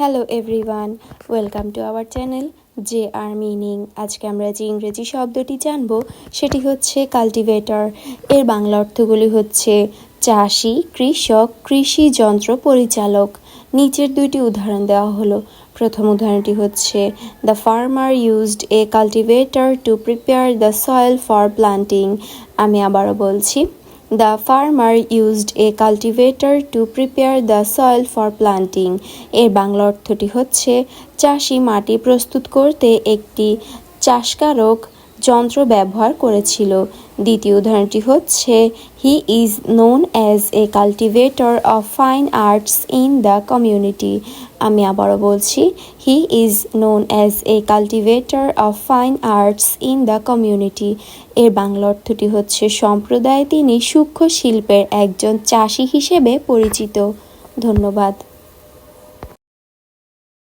Hello everyone, welcome to our channel J R meaning. আজকে আমরা যে ইংরেজি শব্দটি জানব সেটি হচ্ছে কাল্টিভেটর। এর বাংলা অর্থগুলি হচ্ছে চাষি, কৃষক, কৃষি যন্ত্র পরিচালক। নিচের দুইটি উদাহরণ দেওয়া হলো। প্রথম উদাহরণটি হচ্ছে the farmer used A cultivator to prepare the soil for planting. আমি আবারও বলছি, The farmer used a cultivator to prepare the soil for planting. এর বাংলা অর্থটি হচ্ছে চাষি মাটি প্রস্তুত করতে একটি চাষকারক যন্ত্র ব্যবহার করেছিল। দ্বিতীয় উদাহরণটি হচ্ছে he is known as a cultivator of fine arts in the community. আমি আবারও বলছি, he is known as a cultivator of fine arts in the community. এর বাংলা অর্থটি হচ্ছে সম্প্রদায়ে তিনি সূক্ষ্ম শিল্পের একজন চাষি হিসেবে পরিচিত। ধন্যবাদ।